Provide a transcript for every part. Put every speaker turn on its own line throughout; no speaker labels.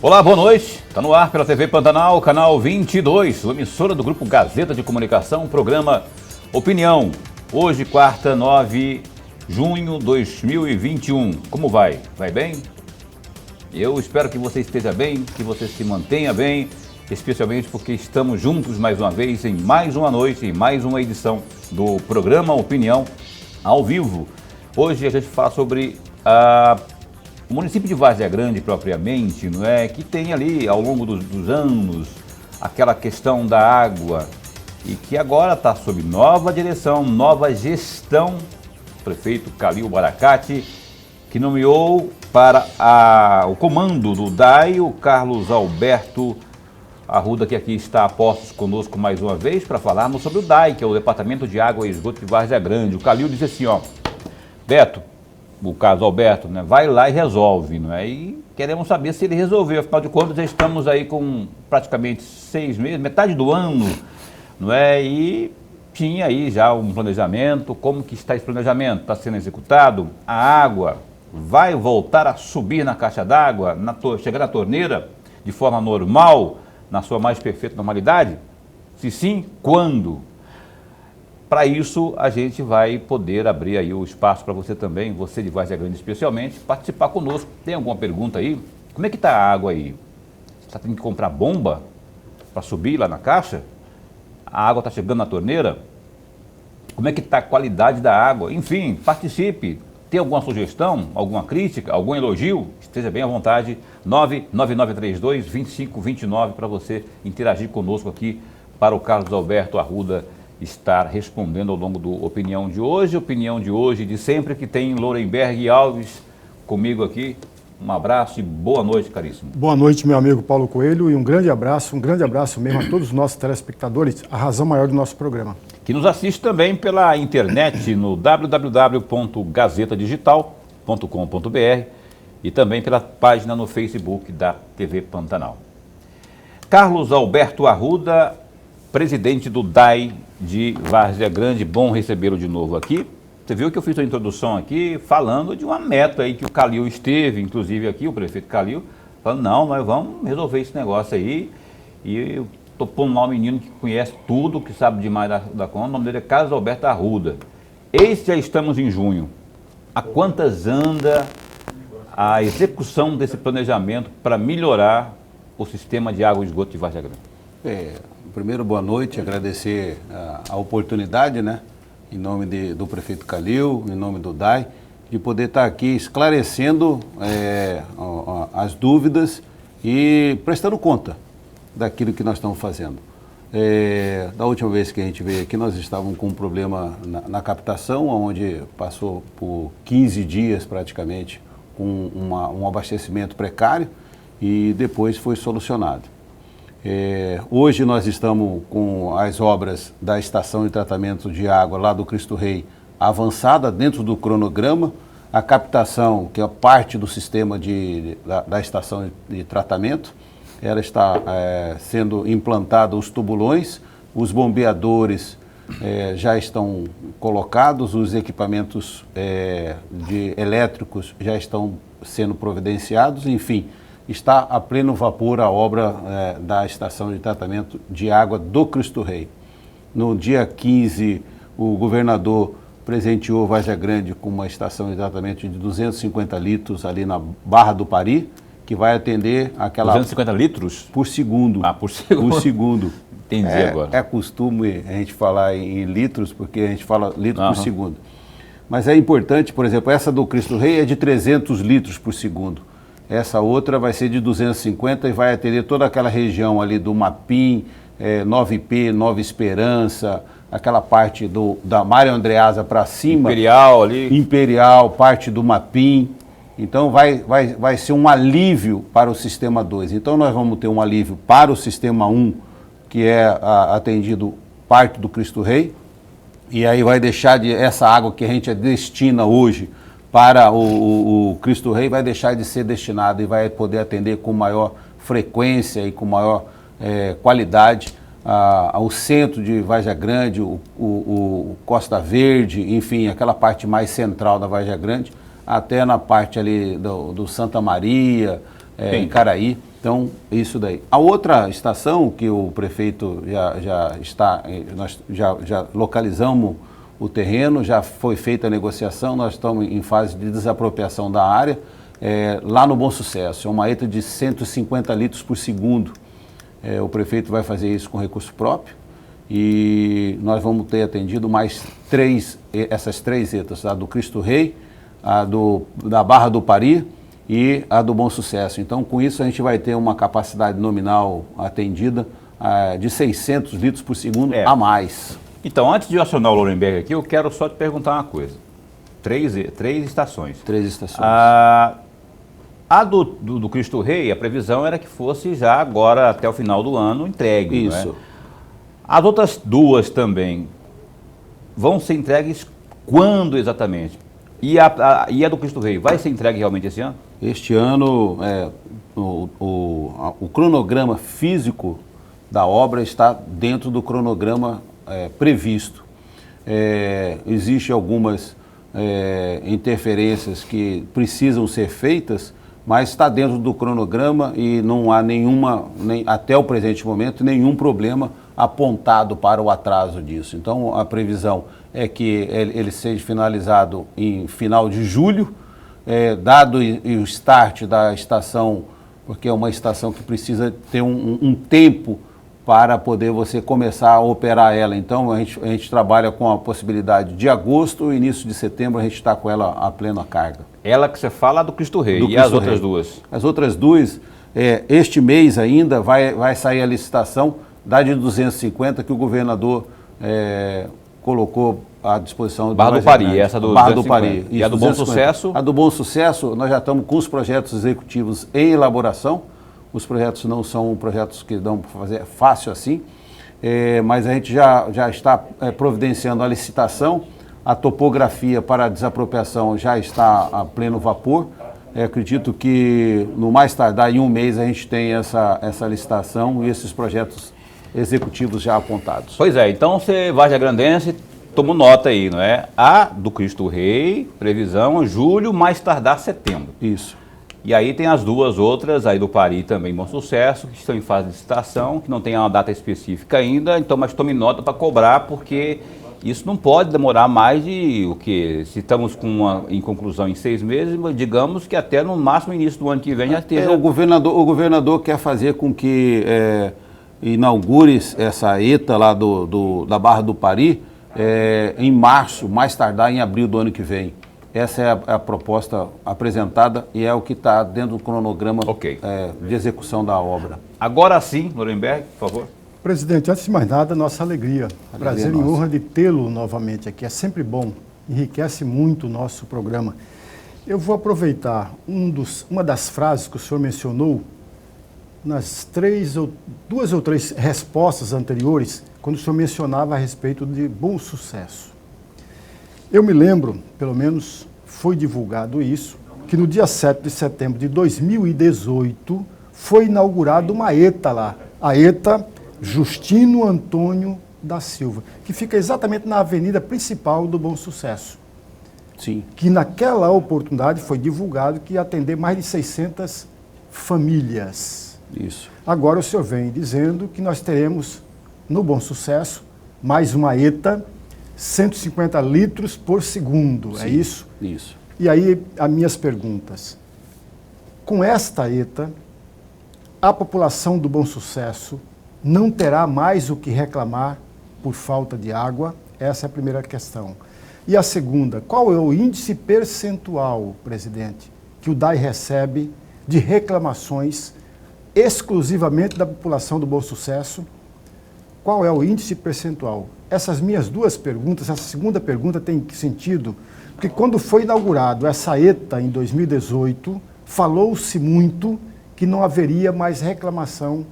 Olá, boa noite. Está no ar pela TV Pantanal, canal 22, emissora do Grupo Gazeta de Comunicação, programa Opinião. Hoje, quarta, 9 de junho de 2021. Como vai? Vai bem? Eu espero que você esteja bem, que você se mantenha bem, especialmente porque estamos juntos mais uma vez em mais uma noite, em mais uma edição do programa Opinião ao vivo. Hoje a gente fala sobre o município de Várzea Grande propriamente, não é? Que tem ali ao longo dos anos aquela questão da água e que agora está sob nova direção, nova gestão. O prefeito Calil Baracate, que nomeou para o comando do DAI o Carlos Alberto Arruda, que aqui está a postos conosco mais uma vez para falarmos sobre o DAI, que é o Departamento de Água e Esgoto de Várzea Grande. O Calil disse assim, ó, Beto, o Carlos Alberto, né, vai lá e resolve, não é? E queremos saber se ele resolveu, afinal de contas já estamos aí com praticamente 6 meses, metade do ano, não é? E tinha aí já um planejamento. Como que está esse planejamento? Está sendo executado? A água vai voltar a subir na caixa d'água, chegar na torneira de forma normal, na sua mais perfeita normalidade? Se sim, quando? Para isso, a gente vai poder abrir aí o espaço para você também, você de Várzea Grande especialmente, participar conosco. Tem alguma pergunta aí? Como é que está a água aí? Você está tendo que comprar bomba para subir lá na caixa? A água está chegando na torneira? Como é que está a qualidade da água? Enfim, participe. Tem alguma sugestão, alguma crítica, algum elogio? Esteja bem à vontade. 99932-2529 para você interagir conosco aqui, para o Carlos Alberto Arruda estar respondendo ao longo do Opinião de hoje. Opinião de hoje, de sempre, que tem Lorenberg Alves comigo aqui. Um abraço e boa noite, caríssimo.
Boa noite, meu amigo Paulo Coelho, e um grande abraço mesmo a todos os nossos telespectadores, a razão maior do nosso programa.
Que nos assiste também pela internet no www.gazetadigital.com.br e também pela página no Facebook da TV Pantanal. Carlos Alberto Arruda, presidente do DAI de Várzea Grande, bom recebê-lo de novo aqui. Você viu que eu fiz a introdução aqui falando de uma meta aí que o Calil esteve, inclusive aqui, o prefeito Calil, falando, não, nós vamos resolver esse negócio aí. E eu estou pondo lá um menino que conhece tudo, que sabe demais da conta, o nome dele é Carlos Alberto Arruda. Já estamos em junho. A quantas anda a execução desse planejamento para melhorar o sistema de água e esgoto de Várzea Grande?
Primeiro, boa noite, agradecer a oportunidade, né, em nome do prefeito Calil, em nome do DAI, de poder estar aqui esclarecendo as dúvidas e prestando conta daquilo que nós estamos fazendo. Da última vez que a gente veio aqui, nós estávamos com um problema na captação, onde passou por 15 dias praticamente com um abastecimento precário e depois foi solucionado. Hoje nós estamos com as obras da estação de tratamento de água lá do Cristo Rei avançada dentro do cronograma. A captação, que é parte do sistema da estação de tratamento, ela está sendo implantada os tubulões, os bombeadores já estão colocados, os equipamentos elétricos já estão sendo providenciados, enfim. Está a pleno vapor a obra da estação de tratamento de água do Cristo Rei. No dia 15, o governador presenteou Várzea Grande com uma estação de tratamento de 250 litros ali na Barra do Pari, que vai atender aquela...
250 litros?
Por segundo.
Por segundo.
Por segundo.
Entendi agora.
É costume a gente falar em litros, porque a gente fala litro por segundo. Mas é importante, por exemplo, essa do Cristo Rei é de 300 litros por segundo. Essa outra vai ser de 250 e vai atender toda aquela região ali do Mapim, 9P, Nova Esperança, aquela parte da Mário Andreasa para cima.
Imperial ali.
Imperial, parte do Mapim. Então vai ser um alívio para o Sistema 2. Então nós vamos ter um alívio para o Sistema 1, que é atendido parte do Cristo Rei. E aí vai deixar essa água que a gente destina hoje para o Cristo Rei, vai deixar de ser destinado e vai poder atender com maior frequência e com maior qualidade ao centro de Várzea Grande, o Costa Verde, enfim, aquela parte mais central da Várzea Grande, até na parte ali do Santa Maria, em Caraí. Então, isso daí. A outra estação que o prefeito já está, nós já localizamos o terreno, já foi feita a negociação, nós estamos em fase de desapropriação da área, lá no Bom Sucesso. É uma ETA de 150 litros por segundo. O prefeito vai fazer isso com recurso próprio e nós vamos ter atendido mais essas três ETAs, a do Cristo Rei, a da Barra do Pari e a do Bom Sucesso. Então, com isso, a gente vai ter uma capacidade nominal atendida de 600 litros por segundo a mais.
Então, antes de acionar o Lorenberg aqui, eu quero só te perguntar uma coisa. Três estações.
Três estações.
A do Cristo Rei, a previsão era que fosse já agora, até o final do ano, entregue.
Isso.
Não é? As outras duas também vão ser entregues quando exatamente? E a do Cristo Rei vai ser entregue realmente esse ano?
Este ano, o cronograma físico da obra está dentro do cronograma previsto. Existem algumas interferências que precisam ser feitas, mas está dentro do cronograma e não há até o presente momento, nenhum problema apontado para o atraso disso. Então, a previsão é que ele seja finalizado em final de julho, dado o start da estação, porque é uma estação que precisa ter um tempo para poder você começar a operar ela. Então, a gente trabalha com a possibilidade de agosto, início de setembro, a gente está com ela a plena carga. Ela que você fala do Cristo Rei. E as outras duas? As outras duas, este mês ainda vai sair a licitação da de 250 que o governador colocou à disposição.
Barra do Pari, essa do
Barra do Pari.
E a do Bom Sucesso?
A do Bom Sucesso, nós já estamos com os projetos executivos em elaboração. Os projetos não são projetos que dão para fazer fácil assim, mas a gente já está providenciando a licitação, a topografia para a desapropriação já está a pleno vapor. Acredito que no mais tardar em um mês a gente tem essa licitação e esses projetos executivos já apontados.
Pois é, então você, Vargem Grandense, tomou nota aí, não é? A do Cristo Rei, previsão julho, mais tardar setembro.
Isso.
E aí tem as duas outras, aí do Pari também, Bom Sucesso, que estão em fase de licitação, que não tem uma data específica ainda, então, mas tome nota para cobrar, porque isso não pode demorar mais de, se estamos em conclusão em 6 meses, digamos que até no máximo início do ano que vem já esteja...
O governador quer fazer com que inaugure essa ETA lá da Barra do Pari em março, mais tardar em abril do ano que vem. Essa é a proposta apresentada e é o que está dentro do cronograma de execução da obra.
Agora sim, Lorenberg, por favor.
Presidente, antes de mais nada, nossa alegria. Prazer e honra de tê-lo novamente aqui. É sempre bom, enriquece muito o nosso programa. Eu vou aproveitar uma das frases que o senhor mencionou nas duas ou três respostas anteriores, quando o senhor mencionava a respeito de Bom Sucesso. Eu me lembro, pelo menos foi divulgado isso, que no dia 7 de setembro de 2018 foi inaugurada uma ETA lá, a ETA Justino Antônio da Silva, que fica exatamente na avenida principal do Bom Sucesso.
Sim.
Que naquela oportunidade foi divulgado que ia atender mais de 600 famílias.
Isso.
Agora o senhor vem dizendo que nós teremos no Bom Sucesso mais uma ETA 150 litros por segundo, sim, é isso?
Isso.
E aí, as minhas perguntas. Com esta ETA, a população do Bom Sucesso não terá mais o que reclamar por falta de água? Essa é a primeira questão. E a segunda, qual é o índice percentual, presidente, que o DAI recebe de reclamações exclusivamente da população do Bom Sucesso? Qual é o índice percentual? Essas minhas duas perguntas, essa segunda pergunta tem sentido, porque quando foi inaugurado essa ETA em 2018, falou-se muito que não haveria mais reclamação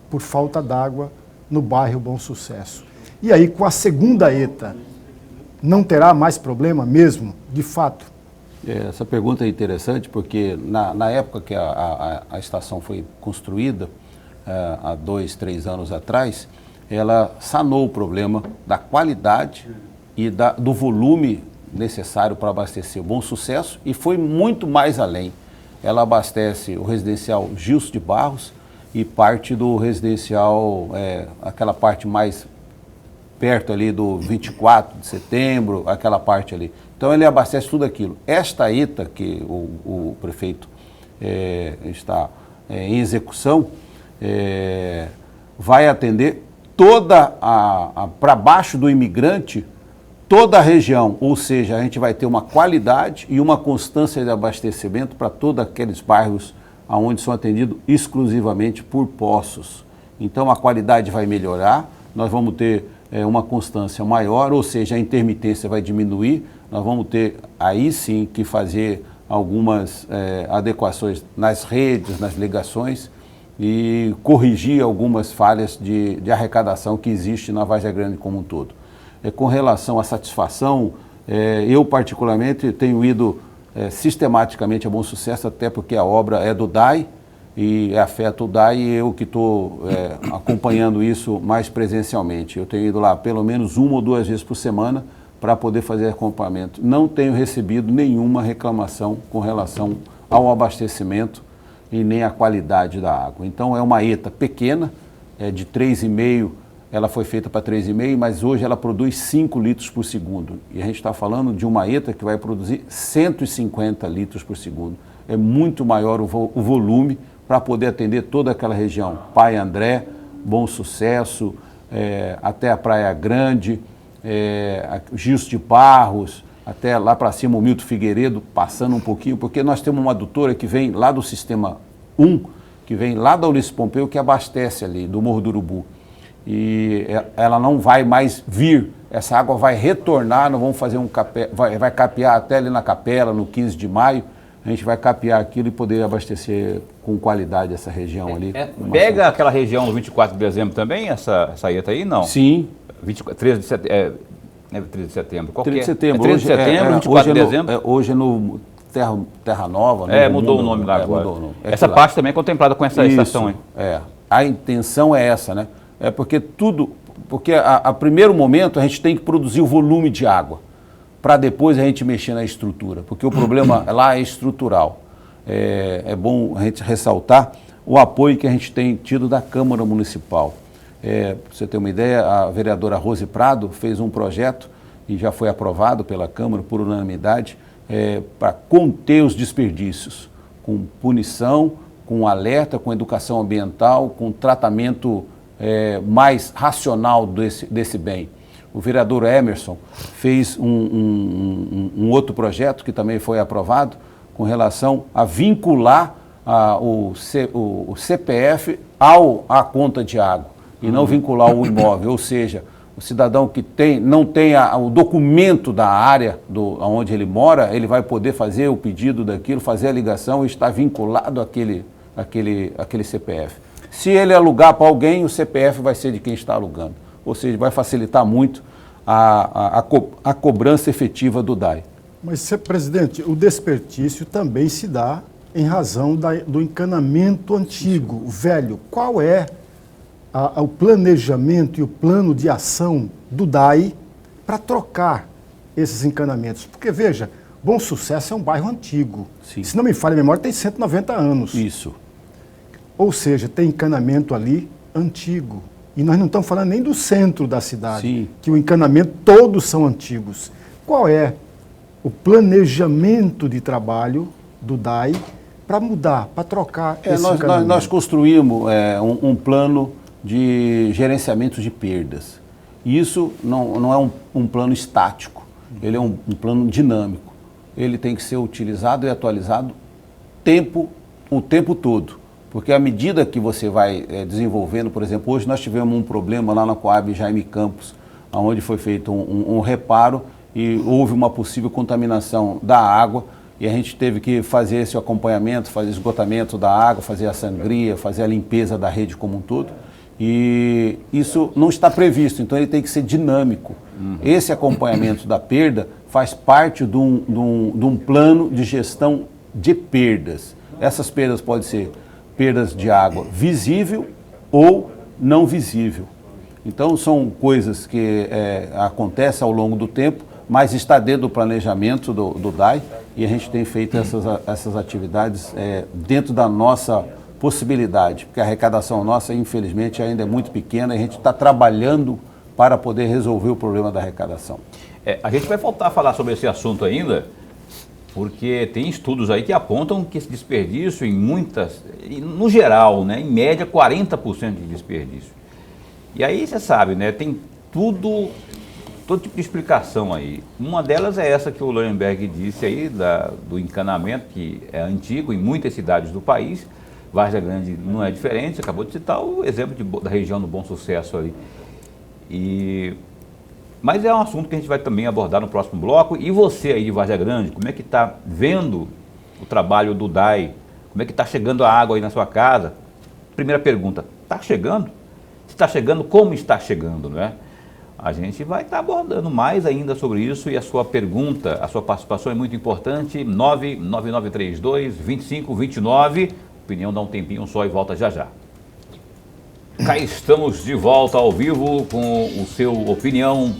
por falta d'água no bairro Bom Sucesso. E aí, com a segunda ETA, não terá mais problema mesmo, de fato?
Essa pergunta é interessante porque na época que a estação foi construída, há 2, 3 anos atrás, ela sanou o problema da qualidade e do volume necessário para abastecer o Bom Sucesso e foi muito mais além. ela abastece o residencial Gilson de Barros e parte do residencial, aquela parte mais perto ali do 24 de setembro, aquela parte ali. Então ele abastece tudo aquilo. Esta ETA que o prefeito está em execução, vai atender toda para baixo do imigrante, toda a região, ou seja, a gente vai ter uma qualidade e uma constância de abastecimento para todos aqueles bairros onde são atendidos exclusivamente por poços. Então a qualidade vai melhorar, nós vamos ter uma constância maior, ou seja, a intermitência vai diminuir, nós vamos ter aí sim que fazer algumas adequações nas redes, nas ligações e corrigir algumas falhas de arrecadação que existe na Várzea Grande como um todo. Com relação à satisfação, eu particularmente tenho ido sistematicamente a Bom Sucesso, até porque a obra é do DAI e afeta o DAI e eu que estou acompanhando isso mais presencialmente. Eu tenho ido lá pelo menos 1 ou 2 vezes por semana para poder fazer acompanhamento. Não tenho recebido nenhuma reclamação com relação ao abastecimento e nem à qualidade da água. Então é uma ETA pequena, de 3,5, ela foi feita para 3,5, mas hoje ela produz 5 litros por segundo. E a gente está falando de uma ETA que vai produzir 150 litros por segundo. É muito maior o volume para poder atender toda aquela região. Pai André, Bom Sucesso, até a Praia Grande, Gilson de Barros, até lá para cima o Milton Figueiredo, passando um pouquinho, porque nós temos uma adutora que vem lá do Sistema 1, que vem lá da Ulisses Pompeu, que abastece ali, do Morro do Urubu. E ela não vai mais vir, essa água vai retornar, nós vamos fazer vai capear até ali na Capela, no 15 de maio, a gente vai capear aquilo e poder abastecer com qualidade essa região ali.
Pega aquela região do 24 de dezembro também, essa ETA aí, não?
Sim.
13 de setembro, 13 de setembro, qual
13 de
que é?
setembro.
13 de setembro, 24 de dezembro?
Hoje é no Terra Nova.
Mudou o nome lá agora.
Mudou o nome.
Essa parte também é contemplada com essa estação aí.
A intenção é essa, né? Porque a primeiro momento a gente tem que produzir o volume de água, para depois a gente mexer na estrutura, porque o problema lá é estrutural. É bom a gente ressaltar o apoio que a gente tem tido da Câmara Municipal. Para você ter uma ideia, a vereadora Rose Prado fez um projeto e já foi aprovado pela Câmara por unanimidade para conter os desperdícios, com punição, com alerta, com educação ambiental, com tratamento mais racional desse bem. O vereador Emerson fez um outro projeto que também foi aprovado com relação a vincular o CPF à conta de água e não vincular o imóvel, ou seja, o cidadão que não tem o documento da área onde ele mora, ele vai poder fazer o pedido daquilo, fazer a ligação e estar vinculado àquele CPF. Se ele alugar para alguém, o CPF vai ser de quem está alugando. Ou seja, vai facilitar muito a cobrança efetiva do DAI.
Mas, presidente, o desperdício também se dá em razão do encanamento antigo, velho. Qual é o planejamento e o plano de ação do DAI para trocar esses encanamentos? Porque, veja, Bom Sucesso é um bairro antigo.
Sim.
Se não me falha a memória, tem 190 anos.
Isso.
Ou seja, tem encanamento ali antigo. E nós não estamos falando nem do centro da cidade,
Sim.
que o encanamento todos são antigos. Qual é o planejamento de trabalho do DAI para mudar, para trocar esse encanamento?
Nós construímos um plano de gerenciamento de perdas. E isso não é um plano estático, ele é um plano dinâmico. Ele tem que ser utilizado e atualizado o tempo todo. Porque à medida que você vai desenvolvendo, por exemplo, hoje nós tivemos um problema lá na Coab Jaime Campos, onde foi feito um reparo e houve uma possível contaminação da água e a gente teve que fazer esse acompanhamento, fazer esgotamento da água, fazer a sangria, fazer a limpeza da rede como um todo. E isso não está previsto, então ele tem que ser dinâmico. Esse acompanhamento da perda faz parte de um plano de gestão de perdas. Essas perdas podem ser perdas de água visível ou não visível. Então são coisas que acontecem ao longo do tempo, mas está dentro do planejamento do DAI e a gente tem feito essas atividades dentro da nossa possibilidade, porque a arrecadação nossa, infelizmente, ainda é muito pequena e a gente está trabalhando para poder resolver o problema da arrecadação.
A gente vai voltar a falar sobre esse assunto ainda, porque tem estudos aí que apontam que esse desperdício no geral, né, em média 40% de desperdício. E aí você sabe, né, tem todo tipo de explicação aí. Uma delas é essa que o Leuenberg disse aí, do encanamento, que é antigo em muitas cidades do país. Várzea Grande não é diferente, você acabou de citar o exemplo da região do Bom Sucesso ali. Mas é um assunto que a gente vai também abordar no próximo bloco. E você aí de Várzea Grande, como é que está vendo o trabalho do DAI? Como é que está chegando a água aí na sua casa? Primeira pergunta, está chegando? Se está chegando, como está chegando, não é? A gente vai estar abordando mais ainda sobre isso e a sua pergunta, a sua participação é muito importante. 99932-2529. Opinião dá um tempinho só e volta já já. Cá estamos de volta ao vivo com o seu Opinião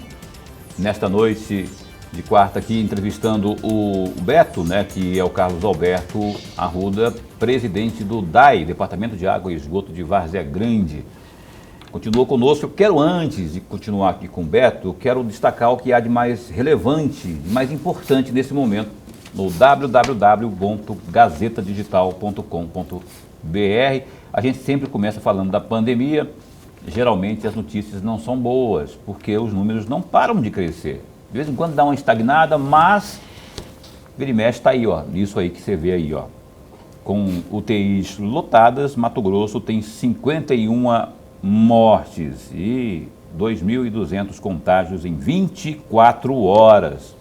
nesta noite de quarta aqui entrevistando o Beto, né, que é o Carlos Alberto Arruda, presidente do DAI, Departamento de Água e Esgoto de Várzea Grande. Continuou conosco. Eu quero, antes de continuar aqui com o Beto, eu quero destacar o que há de mais relevante, de mais importante nesse momento, no www.gazetadigital.com.br. A gente sempre começa falando da pandemia. Geralmente as notícias não são boas, porque os números não param de crescer. De vez em quando dá uma estagnada, mas vira e mexe está aí, ó, isso aí que você vê aí, ó. Com UTIs lotadas, Mato Grosso tem 51 mortes e 2.200 contágios em 24 horas.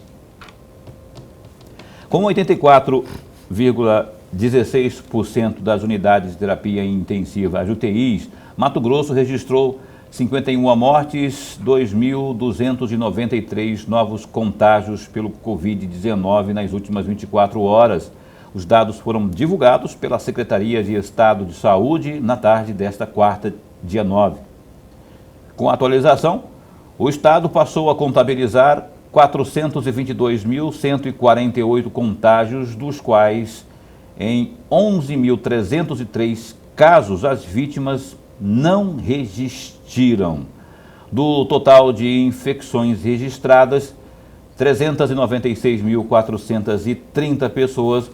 Com 84,16% das unidades de terapia intensiva, as UTIs, Mato Grosso registrou 51 mortes, 2.293 novos contágios pelo Covid-19 nas últimas 24 horas. Os dados foram divulgados pela Secretaria de Estado de Saúde na tarde desta quarta, dia 9. Com a atualização, o Estado passou a contabilizar 422.148 contágios, dos quais em 11.303 casos as vítimas não resistiram. Do total de infecções registradas, 396.430 pessoas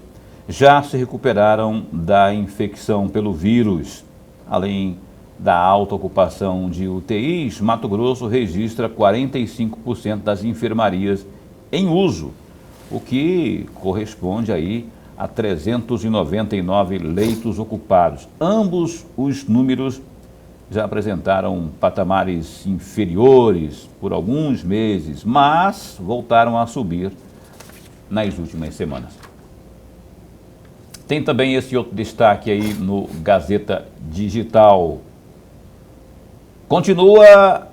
já se recuperaram da infecção pelo vírus. Além da alta ocupação de UTIs, Mato Grosso registra 45% das enfermarias em uso, o que corresponde aí a 399 leitos ocupados. Ambos os números já apresentaram patamares inferiores por alguns meses, mas voltaram a subir nas últimas semanas. Tem também esse outro destaque aí no Gazeta Digital. Continua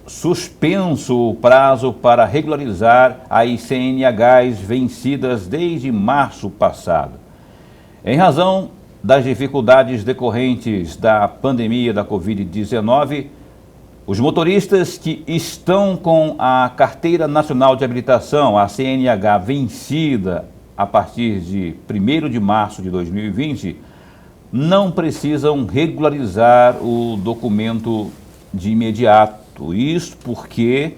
suspenso o prazo para regularizar as CNHs vencidas desde março passado. Em razão das dificuldades decorrentes da pandemia da Covid-19, os motoristas que estão com a Carteira Nacional de Habilitação, a CNH, vencida a partir de 1º de março de 2020, não precisam regularizar o documento de imediato. Isso porque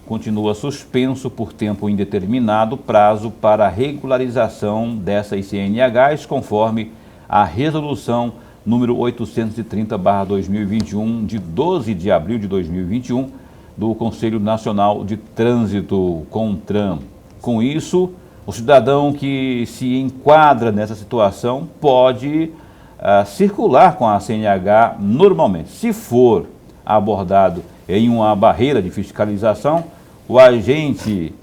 continua suspenso por tempo indeterminado o prazo para a regularização dessas CNHs, conforme a resolução número 830/2021, de 12 de abril de 2021, do Conselho Nacional de Trânsito, CONTRAN. Com isso, o cidadão que se enquadra nessa situação pode circular com a CNH normalmente. Se for abordado em uma barreira de fiscalização, o agente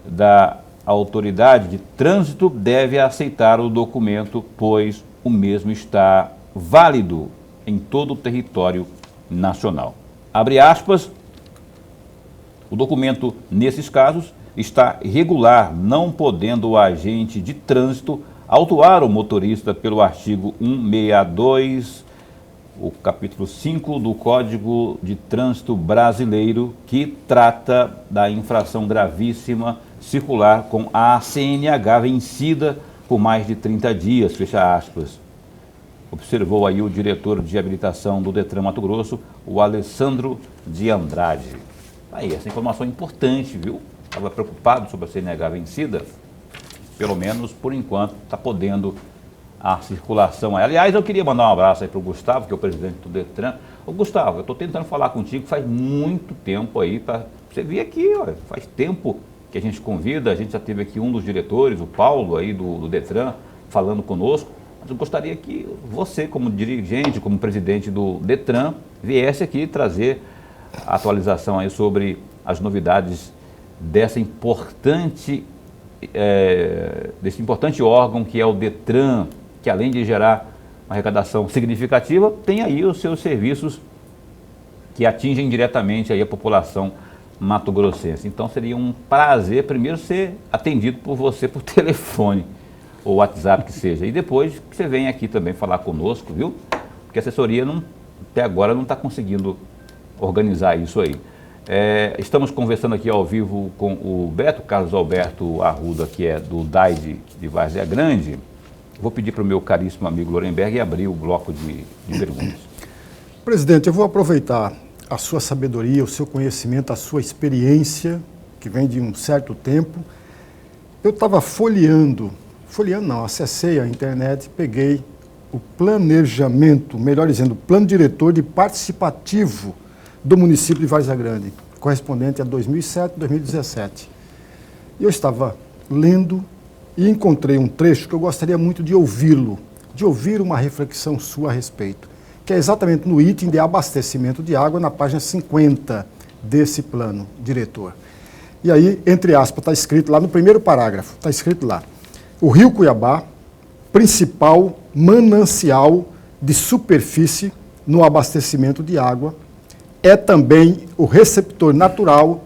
da autoridade de trânsito deve aceitar o documento, pois o mesmo está válido em todo o território nacional. Abre aspas, o documento, nesses casos, está irregular, não podendo o agente de trânsito autuar o motorista pelo artigo 162, o capítulo 5 do Código de Trânsito Brasileiro, que trata da infração gravíssima circular com a CNH vencida por mais de 30 dias, fecha aspas. Observou aí o diretor de habilitação do Detran Mato Grosso, o Alessandro de Andrade. Aí, essa informação é importante, viu? Estava preocupado sobre a CNH vencida, pelo menos por enquanto está podendo a circulação. Aliás, eu queria mandar um abraço aí para o Gustavo, que é o presidente do Detran. Ô Gustavo, eu estou tentando falar contigo faz muito tempo aí, para você vir aqui, olha, faz tempo que a gente convida, a gente já teve aqui um dos diretores, o Paulo aí do Detran, falando conosco, mas eu gostaria que você, como dirigente, como presidente do Detran, viesse aqui trazer a atualização aí sobre as novidades desse importante órgão que é o Detran, que além de gerar uma arrecadação significativa, tem aí os seus serviços que atingem diretamente aí a população mato-grossense. Então seria um prazer primeiro ser atendido por você por telefone ou WhatsApp que seja, e depois que você venha aqui também falar conosco, viu? Porque a assessoria até agora não está conseguindo organizar isso aí. Estamos conversando aqui ao vivo com o Carlos Alberto Arruda, que é do DAI de Várzea Grande. Vou pedir para o meu caríssimo amigo Lorenberg abrir o bloco de perguntas.
Presidente, eu vou aproveitar a sua sabedoria, o seu conhecimento, a sua experiência, que vem de um certo tempo. Eu estava acessei a internet, peguei o planejamento, melhor dizendo, o plano diretor de participativo do município de Várzea Grande, correspondente a 2007, 2017. E eu estava lendo e encontrei um trecho que eu gostaria muito de ouvi-lo, de ouvir uma reflexão sua a respeito, que é exatamente no item de abastecimento de água, na página 50 desse plano diretor. E aí, entre aspas, está escrito lá no primeiro parágrafo, está escrito lá, o Rio Cuiabá, principal manancial de superfície no abastecimento de água, é também o receptor natural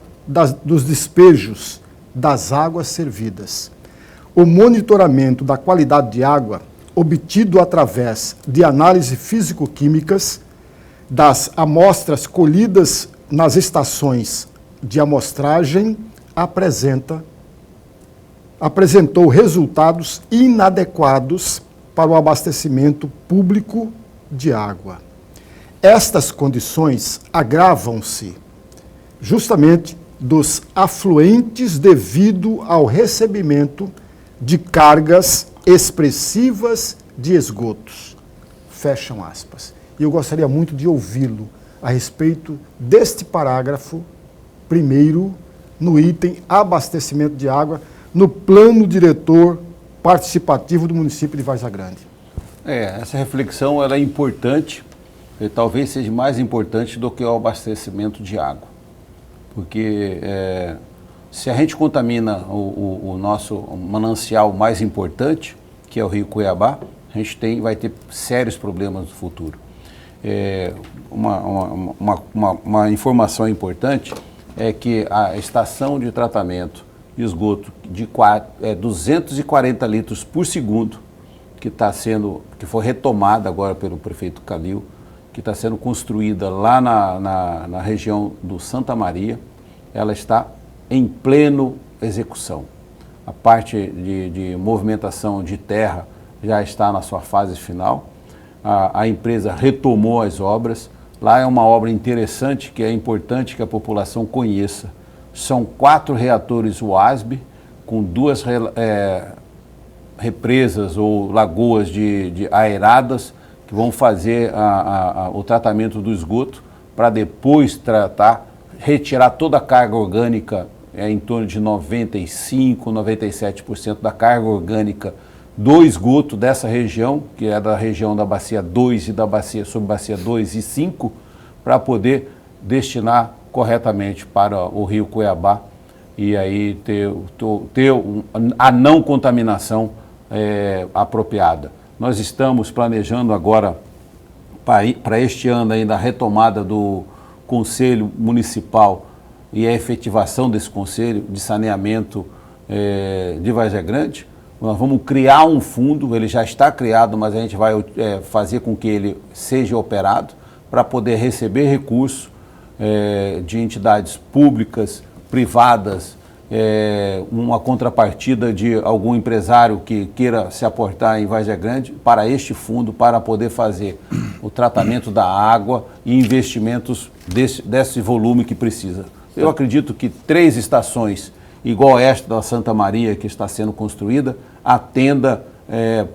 dos despejos das águas servidas. O monitoramento da qualidade de água, obtido através de análise físico-químicas das amostras colhidas nas estações de amostragem, apresentou resultados inadequados para o abastecimento público de água. Estas condições agravam-se justamente dos afluentes devido ao recebimento de cargas expressivas de esgotos. Fecham aspas. E eu gostaria muito de ouvi-lo a respeito deste parágrafo, primeiro, no item abastecimento de água, no plano diretor participativo do município de Várzea Grande.
Essa reflexão ela é importante, e talvez seja mais importante do que o abastecimento de água. Porque se a gente contamina o nosso manancial mais importante, que é o Rio Cuiabá, a gente vai ter sérios problemas no futuro. Uma informação importante é que a estação de tratamento de esgoto de 240 litros por segundo, que foi retomada agora pelo prefeito Calil, que está sendo construída lá na região do Santa Maria, ela está em pleno execução. A parte de movimentação de terra já está na sua fase final, a empresa retomou as obras. Lá é uma obra interessante, que é importante que a população conheça. São 4 reatores WASB, com 2 represas ou lagoas de aeradas, que vão fazer o tratamento do esgoto, para depois retirar toda a carga orgânica, em torno de 95%, 97% da carga orgânica do esgoto dessa região, que é da região da Bacia 2 e da subbacia 2 e 5, para poder destinar corretamente para o Rio Cuiabá e aí ter a não contaminação apropriada. Nós estamos planejando agora, para este ano ainda, a retomada do Conselho Municipal e a efetivação desse Conselho de Saneamento de Várzea Grande, Nós vamos criar um fundo, ele já está criado, mas a gente vai fazer com que ele seja operado para poder receber recursos de entidades públicas, privadas, uma contrapartida de algum empresário que queira se aportar em Várzea Grande para este fundo, para poder fazer o tratamento da água e investimentos desse volume que precisa. Eu acredito que 3 estações, igual esta da Santa Maria, que está sendo construída, atenda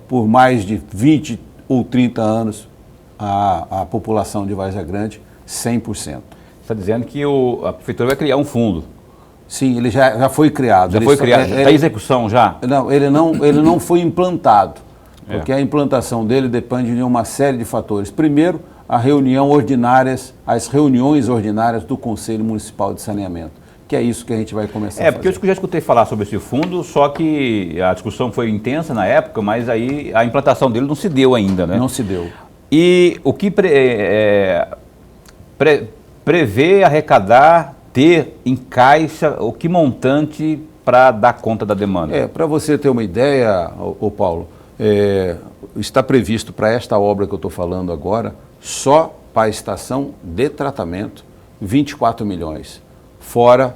por mais de 20 ou 30 anos a população de Várzea Grande 100%. Você
está dizendo que a Prefeitura vai criar um fundo.
Sim, ele já foi criado.
Já foi criado? Está em execução já?
Não, ele não foi implantado, porque a implantação dele depende de uma série de fatores. Primeiro, as reuniões ordinárias do Conselho Municipal de Saneamento, que é isso que a gente vai começar a fazer.
Porque eu já escutei falar sobre esse fundo, só que a discussão foi intensa na época, mas aí a implantação dele não se deu ainda, né?
Não se deu.
E o que prevê arrecadar, ter em caixa, o que montante para dar conta da demanda?
Para você ter uma ideia, Paulo, está previsto para esta obra que eu estou falando agora, só para a estação de tratamento, 24 milhões. Fora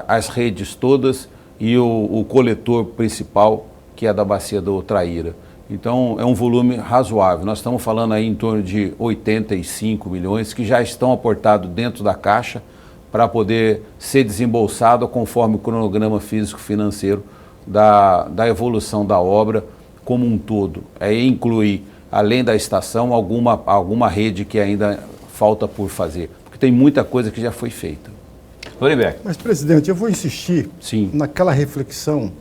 as redes todas e o coletor principal, que é da bacia do Traíra. Então, é um volume razoável. Nós estamos falando aí em torno de 85 milhões que já estão aportados dentro da caixa para poder ser desembolsado conforme o cronograma físico-financeiro da evolução da obra como um todo. Incluir, além da estação, alguma rede que ainda falta por fazer, porque tem muita coisa que já foi feita.
Lorenberg.
Mas, presidente, eu vou insistir naquela reflexão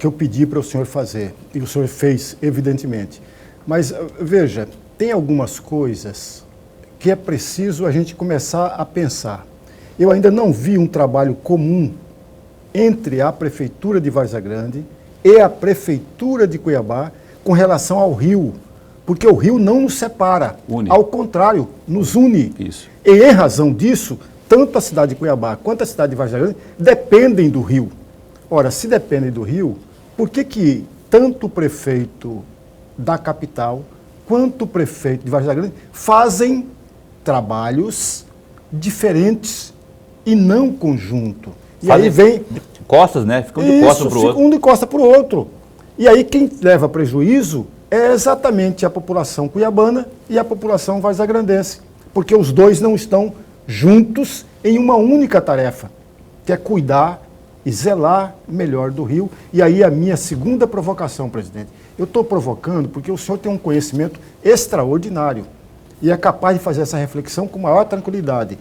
que eu pedi para o senhor fazer, e o senhor fez, evidentemente. Mas, veja, tem algumas coisas que é preciso a gente começar a pensar. Eu ainda não vi um trabalho comum entre a Prefeitura de Várzea Grande e a Prefeitura de Cuiabá com relação ao rio, porque o rio não nos separa, ao contrário, nos une.
Isso.
E em razão disso, tanto a cidade de Cuiabá quanto a cidade de Várzea Grande dependem do rio. Ora, se dependem do rio, por que tanto o prefeito da capital quanto o prefeito de Várzea Grande fazem trabalhos diferentes e não conjunto? E aí vem...
Costas, né? Ficam de costas para o outro.
Um de costa para o outro. E aí quem leva prejuízo é exatamente a população cuiabana e a população varzagrandense, porque os dois não estão juntos em uma única tarefa, que é cuidar e zelar melhor do rio. E aí a minha segunda provocação, presidente. Eu estou provocando porque o senhor tem um conhecimento extraordinário e é capaz de fazer essa reflexão com maior tranquilidade.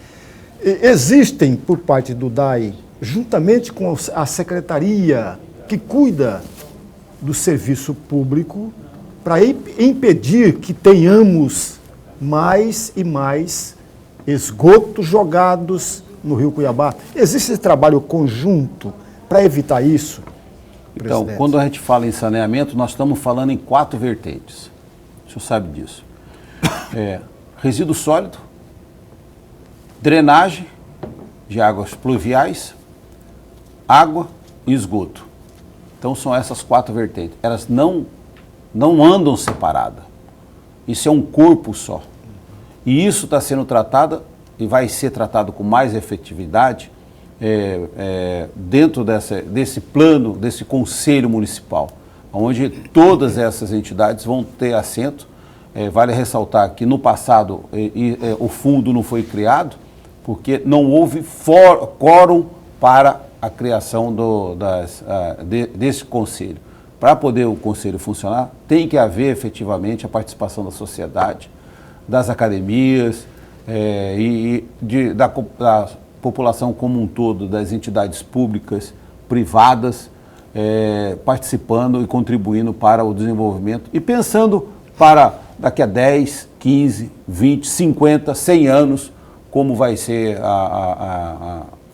Existem, por parte do DAI, juntamente com a secretaria que cuida do serviço público, para impedir que tenhamos mais e mais esgotos jogados no Rio Cuiabá. Existe esse trabalho conjunto para evitar isso?
Então,
presidente?
Quando a gente fala em saneamento, nós estamos falando em 4 vertentes. O senhor sabe disso. Resíduo sólido, drenagem de águas pluviais, água e esgoto. Então são essas 4 vertentes. Elas não andam separadas. Isso é um corpo só. E isso está sendo tratado e vai ser tratado com mais efetividade dentro desse plano, desse conselho municipal, onde todas essas entidades vão ter assento. Vale ressaltar que no passado o fundo não foi criado porque não houve quórum para a criação desse conselho. Para poder o conselho funcionar, tem que haver efetivamente a participação da sociedade, das academias da população como um todo, das entidades públicas, privadas, participando e contribuindo para o desenvolvimento e pensando para daqui a 10, 15, 20, 50, 100 anos, como vai ser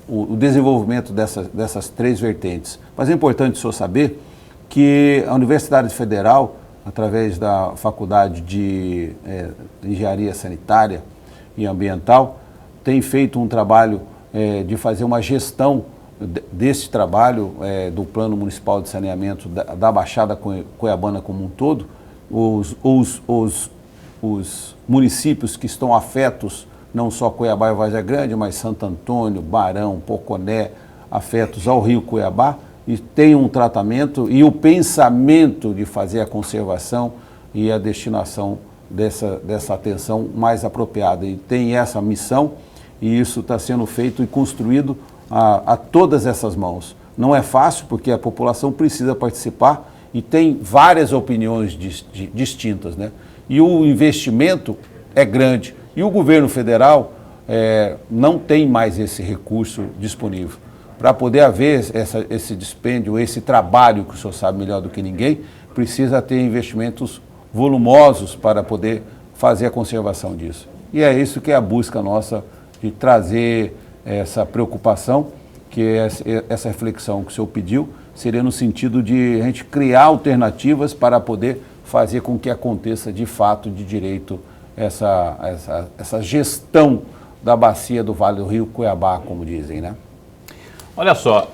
o desenvolvimento dessas 3 vertentes. Mas é importante o senhor saber que a Universidade Federal, através da Faculdade de Engenharia Sanitária e Ambiental, tem feito um trabalho de fazer uma gestão desse trabalho do Plano Municipal de Saneamento da Baixada Cuiabana como um todo, os municípios que estão afetos, não só Cuiabá e Várzea Grande, mas Santo Antônio, Barão, Poconé, afetos ao Rio Cuiabá, e tem um tratamento e o pensamento de fazer a conservação e a destinação dessa atenção mais apropriada. E tem essa missão, e isso está sendo feito e construído a todas essas mãos. Não é fácil, porque a população precisa participar e tem várias opiniões distintas, né? E o investimento é grande. E o governo federal não tem mais esse recurso disponível. Para poder haver esse dispêndio, esse trabalho que o senhor sabe melhor do que ninguém, precisa ter investimentos volumosos para poder fazer a conservação disso. E é isso que é a busca nossa, de trazer essa preocupação, que essa reflexão que o senhor pediu, seria no sentido de a gente criar alternativas para poder fazer com que aconteça de fato, de direito, essa gestão da bacia do Vale do Rio Cuiabá, como dizem, né?
Olha só,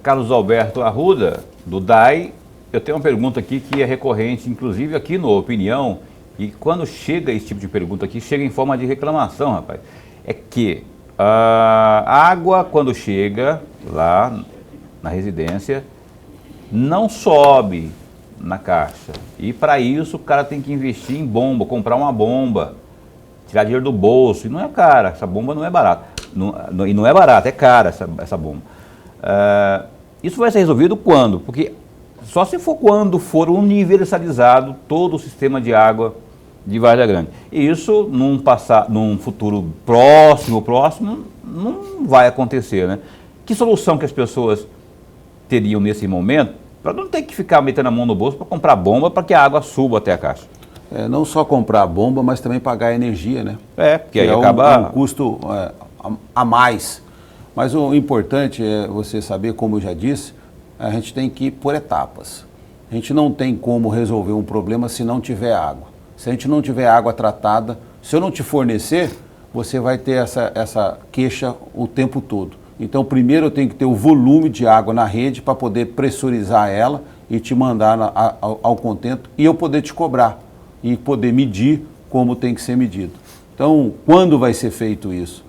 Carlos Alberto Arruda, do DAI, eu tenho uma pergunta aqui que é recorrente, inclusive aqui no Opinião, e quando chega esse tipo de pergunta aqui, chega em forma de reclamação, rapaz. É que a água, quando chega lá na residência, não sobe na caixa. E para isso o cara tem que investir em bomba, comprar uma bomba, tirar dinheiro do bolso. E não é cara, essa bomba não é barata. E não é barata, é cara essa bomba. Isso vai ser resolvido quando? Porque só se for quando for universalizado todo o sistema de água de Várzea Grande. E isso num futuro próximo, não vai acontecer, né? Que solução que as pessoas teriam nesse momento para não ter que ficar metendo a mão no bolso para comprar bomba para que a água suba até a caixa?
Não só comprar bomba, mas também pagar a energia, né?
Porque aí
acaba... um custo a mais. Mas o importante é você saber, como eu já disse, a gente tem que ir por etapas. A gente não tem como resolver um problema se não tiver água. Se a gente não tiver água tratada, se eu não te fornecer, você vai ter essa queixa o tempo todo. Então, primeiro eu tenho que ter o volume de água na rede para poder pressurizar ela e te mandar ao contento e eu poder te cobrar e poder medir como tem que ser medido. Então, quando vai ser feito isso?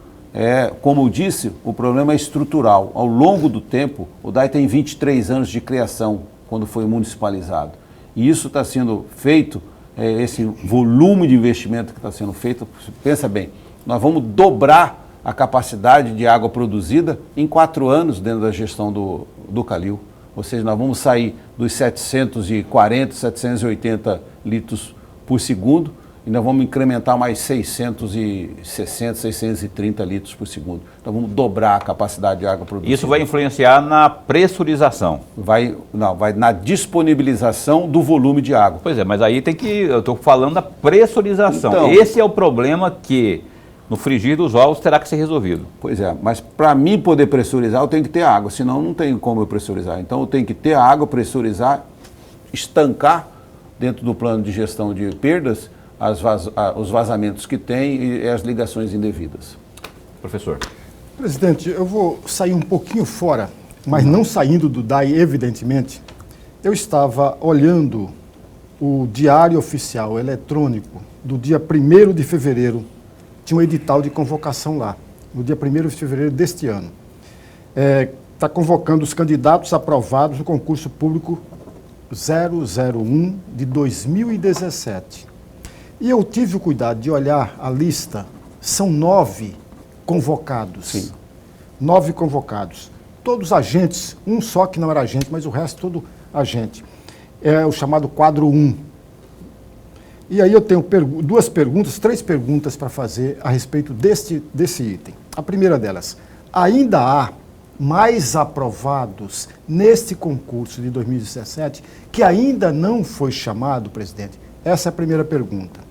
Como eu disse, o problema é estrutural. Ao longo do tempo, o DAI tem 23 anos de criação, quando foi municipalizado. E isso está sendo feito, esse volume de investimento que está sendo feito, pensa bem, nós vamos dobrar a capacidade de água produzida em 4 anos dentro da gestão do Calil. Ou seja, nós vamos sair dos 740, 780 litros por segundo, e nós vamos incrementar mais 660, 630 litros por segundo. Então vamos dobrar a capacidade de água produzida.
Isso vai influenciar na pressurização?
Vai na disponibilização do volume de água.
Pois é, mas aí eu estou falando da pressurização.
Então,
esse é o problema que no frigir dos ovos terá que ser resolvido.
Pois é, mas para mim poder pressurizar eu tenho que ter água, senão não tem como eu pressurizar. Então eu tenho que ter água, pressurizar, estancar dentro do plano de gestão de perdas os vazamentos que tem e as ligações indevidas.
Professor.
Presidente, eu vou sair um pouquinho fora, mas não saindo do DAI, evidentemente. Eu estava olhando o Diário Oficial Eletrônico do dia 1º de fevereiro, tinha um edital de convocação lá, no dia 1º de fevereiro deste ano. Está convocando os candidatos aprovados no concurso público 001 de 2017. E eu tive o cuidado de olhar a lista, são 9 convocados.
Sim.
9 convocados. Todos agentes, um só que não era agente, mas o resto todo agente. É o chamado quadro 1. E aí eu tenho 3 perguntas para fazer a respeito desse item. A primeira delas, ainda há mais aprovados neste concurso de 2017 que ainda não foi chamado, presidente? Essa é a primeira pergunta.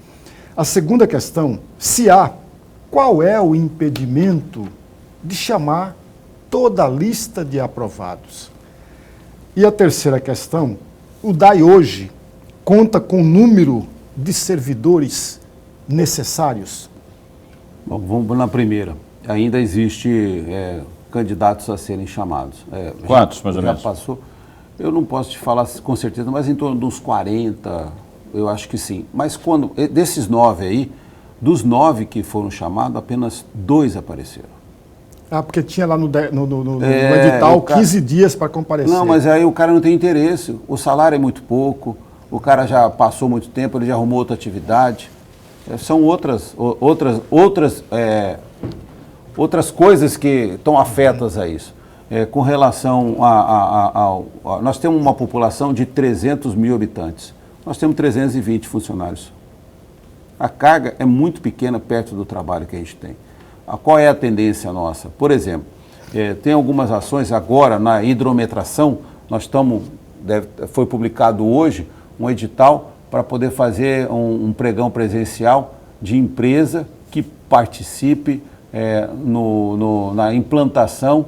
A segunda questão, se há, qual é o impedimento de chamar toda a lista de aprovados? E a terceira questão, o DAI hoje conta com o número de servidores necessários?
Bom, vamos na primeira. Ainda existe candidatos a serem chamados.
Quantos, mais ou menos?
Já passou. Eu não posso te falar com certeza, mas em torno dos 40, eu acho que sim. Mas quando, desses 9 aí, dos 9 que foram chamados, apenas 2 apareceram.
Ah, porque tinha lá no edital 15 dias para comparecer.
Não, mas aí o cara não tem interesse, o salário é muito pouco, o cara já passou muito tempo, ele já arrumou outra atividade. São outras coisas que estão afetas a isso. Com relação nós temos uma população de 300 mil habitantes. Nós temos 320 funcionários. A carga é muito pequena perto do trabalho que a gente tem. Qual é a tendência nossa? Por exemplo, tem algumas ações agora na hidrometração, foi publicado hoje um edital para poder fazer um pregão presencial de empresa que participe na implantação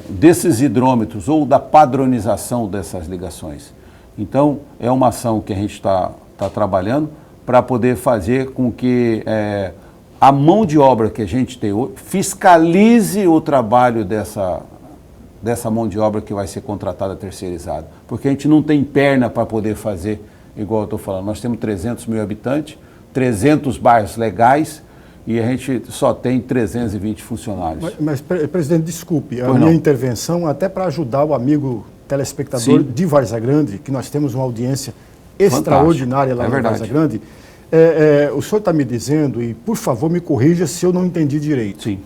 desses hidrômetros ou da padronização dessas ligações. Então, é uma ação que a gente está trabalhando para poder fazer com que a mão de obra que a gente tem hoje fiscalize o trabalho dessa mão de obra que vai ser contratada terceirizada. Porque a gente não tem perna para poder fazer, igual eu estou falando. Nós temos 300 mil habitantes, 300 bairros legais e a gente só tem 320 funcionários.
Mas presidente, desculpe, a minha intervenção até para ajudar o amigo telespectador de Várzea Grande, que nós temos uma audiência extraordinária lá em Várzea Grande. O senhor está me dizendo, e por favor me corrija se eu não entendi direito.
Sim.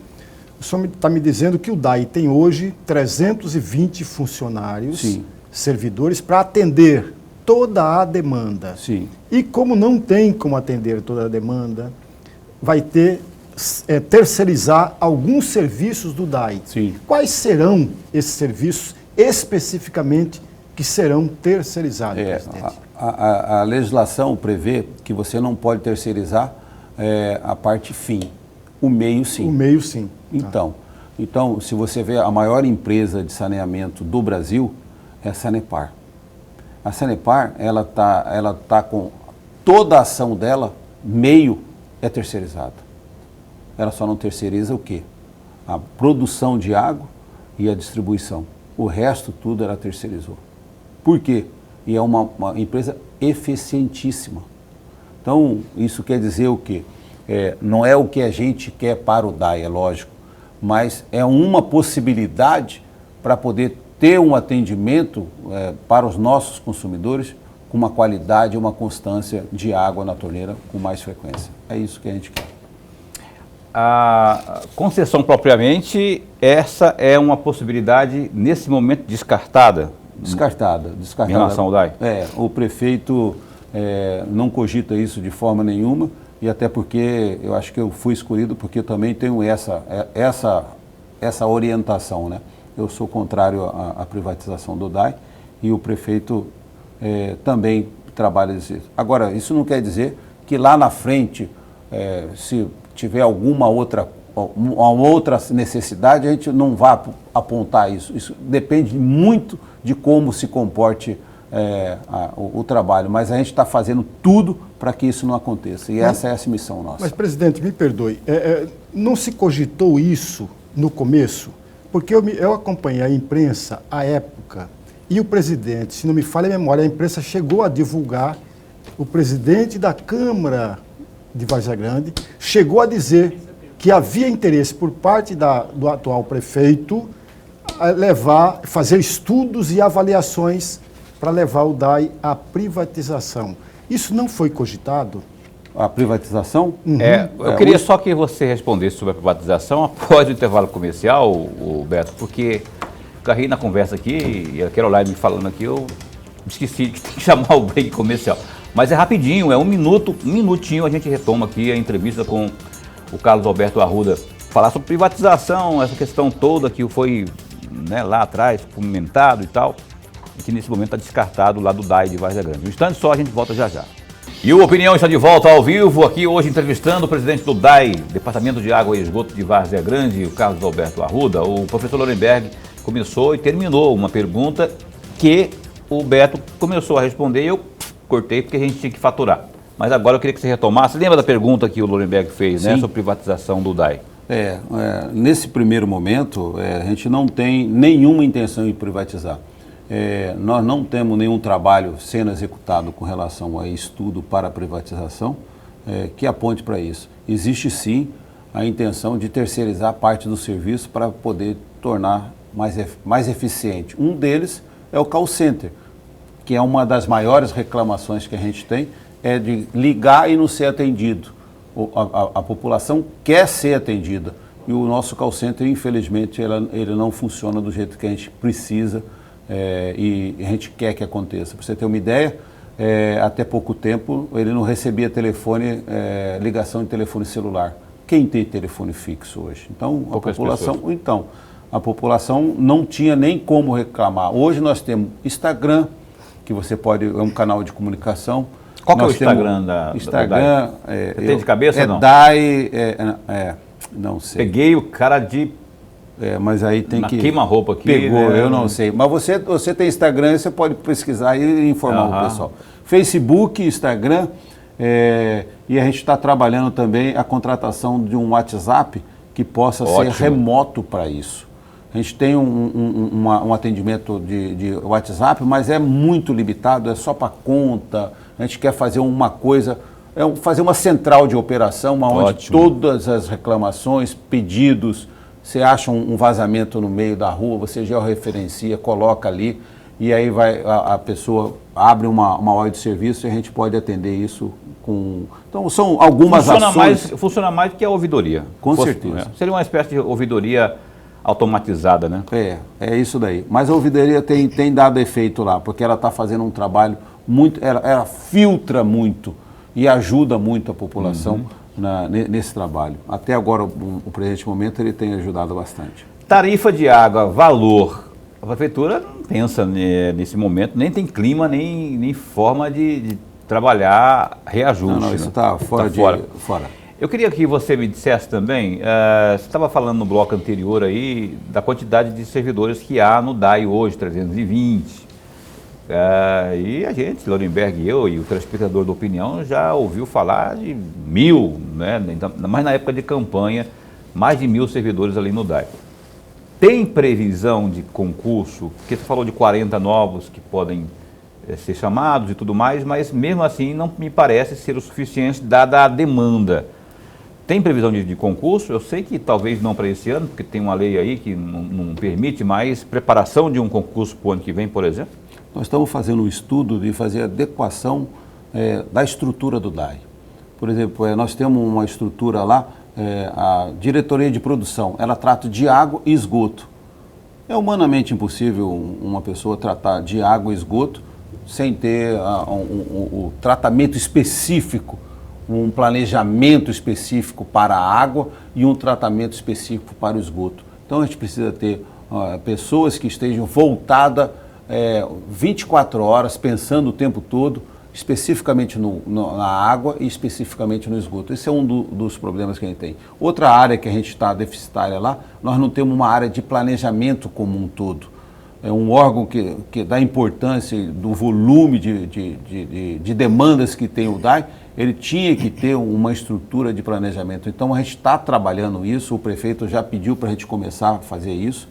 O senhor está me dizendo que o DAI tem hoje 320 funcionários, servidores, para atender toda a demanda.
Sim.
E como não tem como atender toda a demanda, vai terceirizar alguns serviços do DAI.
Sim.
Quais serão esses serviços especificamente que serão terceirizados, presidente?
A legislação prevê que você não pode terceirizar a parte fim. O meio, sim.
O meio, sim.
Então, se você vê a maior empresa de saneamento do Brasil, é a Sanepar. A Sanepar, ela tá com toda a ação dela, meio é terceirizada. Ela só não terceiriza o quê? A produção de água e a distribuição. O resto tudo ela terceirizou. Por quê? E é uma empresa eficientíssima. Então, isso quer dizer o quê? Não é o que a gente quer para o DAI, é lógico, mas é uma possibilidade para poder ter um atendimento para os nossos consumidores com uma qualidade e uma constância de água na torneira com mais frequência. É isso que a gente quer.
A concessão propriamente, essa é uma possibilidade nesse momento descartada?
Descartada.
Em relação ao DAI?
O prefeito não cogita isso de forma nenhuma e até porque eu acho que eu fui escolhido porque eu também tenho essa orientação, né? Eu sou contrário à privatização do DAI e o prefeito também trabalha nisso. Agora, isso não quer dizer que lá na frente, se tiver alguma outra necessidade, a gente não vai apontar isso. Isso depende muito de como se comporte o trabalho, mas a gente está fazendo tudo para que isso não aconteça. E essa é a missão nossa.
Mas, presidente, me perdoe, não se cogitou isso no começo? Porque eu acompanhei a imprensa à época e o presidente, se não me falha a memória, a imprensa chegou a divulgar, o presidente da Câmara de Várzea Grande chegou a dizer que havia interesse por parte do atual prefeito a fazer estudos e avaliações para levar o DAI à privatização. Isso não foi cogitado?
A privatização?
Uhum.
Eu queria só que você respondesse sobre a privatização após o intervalo comercial, o Beto, porque carrei na conversa aqui e a Caroline me falando aqui, eu esqueci de chamar o break comercial. Mas é rapidinho, é um minutinho a gente retoma aqui a entrevista com o Carlos Alberto Arruda, falar sobre privatização, essa questão toda que foi lá atrás, fomentado e tal, e que nesse momento está descartado lá do DAI de Várzea Grande. Um instante só, a gente volta já já. E o Opinião está de volta ao vivo, aqui hoje entrevistando o presidente do DAI, Departamento de Água e Esgoto de Várzea Grande, o Carlos Alberto Arruda. O professor Lorenberg começou e terminou uma pergunta que o Beto começou a responder e eu cortei porque a gente tinha que faturar. Mas agora eu queria que você retomasse. Lembra da pergunta que o Lorenberg fez, né, sobre privatização do DAI?
Nesse primeiro momento, a gente não tem nenhuma intenção de privatizar. Nós não temos nenhum trabalho sendo executado com relação a estudo para a privatização que aponte para isso. Existe sim a intenção de terceirizar parte do serviço para poder tornar mais eficiente. Um deles é o call center, que é uma das maiores reclamações que a gente tem, é de ligar e não ser atendido. A população quer ser atendida e o nosso call center, infelizmente, ele não funciona do jeito que a gente precisa e a gente quer que aconteça. Para você ter uma ideia, até pouco tempo ele não recebia ligação de telefone celular. Quem tem telefone fixo hoje? Então, a população não tinha nem como reclamar. Hoje nós temos Instagram, que você pode, é um canal de comunicação.
Qual que é o Instagram da
Instagram?
Você tem de cabeça ou não?
DAI, não sei.
Peguei o cara de...
mas aí tem que...
Queima-roupa aqui.
Pegou,
né?
eu não sei. Mas você tem Instagram, você pode pesquisar e informar o pessoal. Facebook, Instagram, e a gente está trabalhando também a contratação de um WhatsApp que possa ser remoto para isso. A gente tem um atendimento de WhatsApp, mas é muito limitado, é só para conta. A gente quer fazer uma coisa, fazer uma central de operação, onde todas as reclamações, pedidos, você acha um vazamento no meio da rua, você georreferencia, coloca ali, e aí a pessoa abre uma ordem de serviço e a gente pode atender isso com... Então, são algumas ações...
Funciona mais do que a ouvidoria.
Com certeza.
Seria uma espécie de ouvidoria automatizada, né?
É isso daí. Mas a ouvidoria tem dado efeito lá, porque ela está fazendo um trabalho muito... Ela filtra muito e ajuda muito a população nesse trabalho. Até agora, o presente momento, ele tem ajudado bastante.
Tarifa de água, valor. A prefeitura não pensa nesse momento, nem tem clima, nem forma de trabalhar reajuste.
Não, isso está fora.
Eu queria que você me dissesse também, você estava falando no bloco anterior aí da quantidade de servidores que há no DAI hoje, 320. E a gente, Lorenberg, eu e o telespectador da Opinião já ouviu falar de 1.000, né? Mas na época de campanha, mais de 1.000 servidores ali no DAI. Tem previsão de concurso? Porque você falou de 40 novos que podem ser chamados e tudo mais, mas mesmo assim não me parece ser o suficiente dada a demanda. Tem previsão de concurso? Eu sei que talvez não para esse ano, porque tem uma lei aí que não permite mais preparação de um concurso para o ano que vem, por exemplo.
Nós estamos fazendo um estudo de fazer adequação da estrutura do DAI. Por exemplo, nós temos uma estrutura lá, a diretoria de produção, ela trata de água e esgoto. É humanamente impossível uma pessoa tratar de água e esgoto sem ter o tratamento específico, um planejamento específico para a água e um tratamento específico para o esgoto. Então a gente precisa ter pessoas que estejam voltadas 24 horas, pensando o tempo todo, especificamente na água e especificamente no esgoto. Esse é um dos problemas que a gente tem. Outra área que a gente está deficitária lá, nós não temos uma área de planejamento como um todo. É um órgão que dá importância do volume de demandas que tem o DAI, ele tinha que ter uma estrutura de planejamento. Então a gente está trabalhando isso, o prefeito já pediu para a gente começar a fazer isso.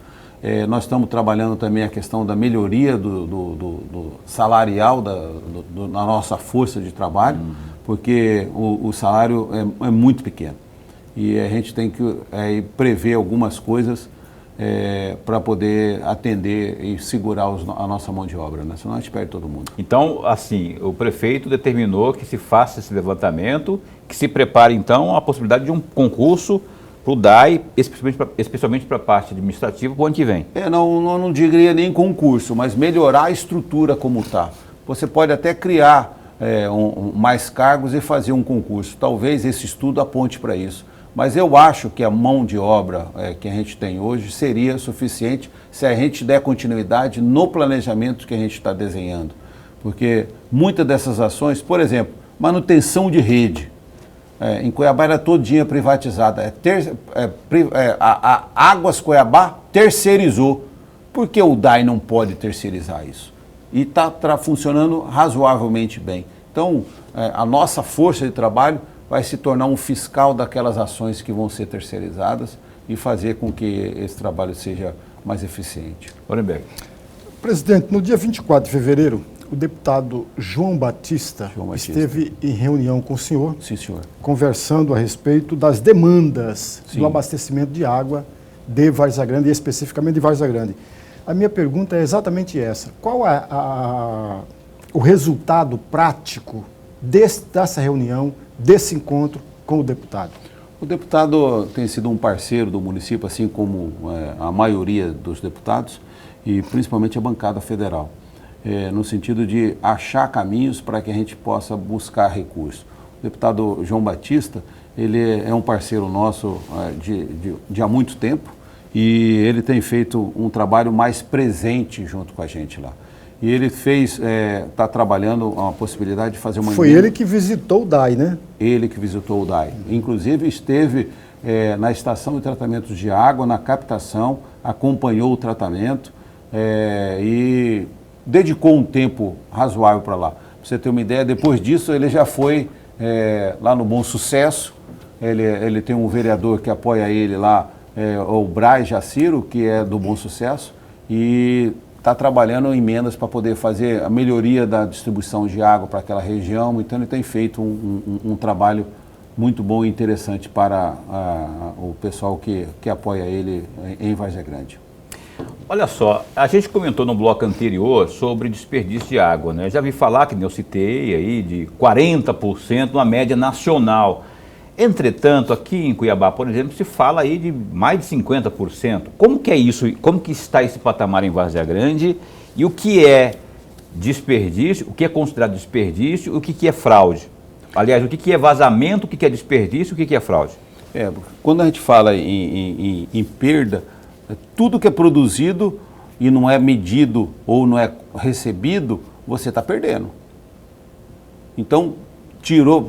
Nós estamos trabalhando também a questão da melhoria do salarial na nossa força de trabalho, porque o salário é muito pequeno. E a gente tem que prever algumas coisas para poder atender e segurar a nossa mão de obra, né? Senão a gente perde todo mundo.
Então, assim, o prefeito determinou que se faça esse levantamento, que se prepare então a possibilidade de um concurso para o DAI, especialmente para a parte administrativa, para o ano que vem.
Não diria nem concurso, mas melhorar a estrutura como está. Você pode até criar mais cargos e fazer um concurso. Talvez esse estudo aponte para isso. Mas eu acho que a mão de obra que a gente tem hoje seria suficiente se a gente der continuidade no planejamento que a gente está desenhando. Porque muitas dessas ações, por exemplo, manutenção de rede, em Cuiabá era todinha privatizada. A Águas Cuiabá terceirizou. Por que o DAI não pode terceirizar isso? E está funcionando razoavelmente bem. Então, a nossa força de trabalho vai se tornar um fiscal daquelas ações que vão ser terceirizadas e fazer com que esse trabalho seja mais eficiente.
Lorenberg.
Presidente, no dia 24 de fevereiro, o deputado João Batista esteve em reunião com o senhor,
sim, senhor,
conversando a respeito das demandas do abastecimento de água de Várzea Grande, e especificamente de Várzea Grande. A minha pergunta é exatamente essa. Qual é o resultado prático dessa reunião, desse encontro com o deputado?
O deputado tem sido um parceiro do município, assim como a maioria dos deputados, e principalmente a bancada federal, no sentido de achar caminhos para que a gente possa buscar recursos. O deputado João Batista, ele é um parceiro nosso de há muito tempo, e ele tem feito um trabalho mais presente junto com a gente lá. E ele está trabalhando a possibilidade de fazer uma...
Foi ele que visitou o DAI, né?
Ele que visitou o DAI. Inclusive esteve na estação de tratamento de água, na captação, acompanhou o tratamento e dedicou um tempo razoável para lá. Para você ter uma ideia, depois disso ele já foi lá no Bom Sucesso. Ele tem um vereador que apoia ele lá, o Braz Jaciro, que é do Bom Sucesso, e está trabalhando em emendas para poder fazer a melhoria da distribuição de água para aquela região. Então ele tem feito um trabalho muito bom e interessante para o pessoal que apoia ele em Várzea Grande.
Olha só, a gente comentou no bloco anterior sobre desperdício de água, né? Já vi falar, que eu citei aí, de 40% na média nacional. Entretanto, aqui em Cuiabá, por exemplo, se fala aí de mais de 50%. Como que é isso? Como que está esse patamar em Várzea Grande? E o que é desperdício? O que é considerado desperdício? O que é fraude? Aliás, o que é vazamento? O que é desperdício? O que é fraude?
Quando a gente fala em perda, tudo que é produzido e não é medido ou não é recebido, você está perdendo. Então,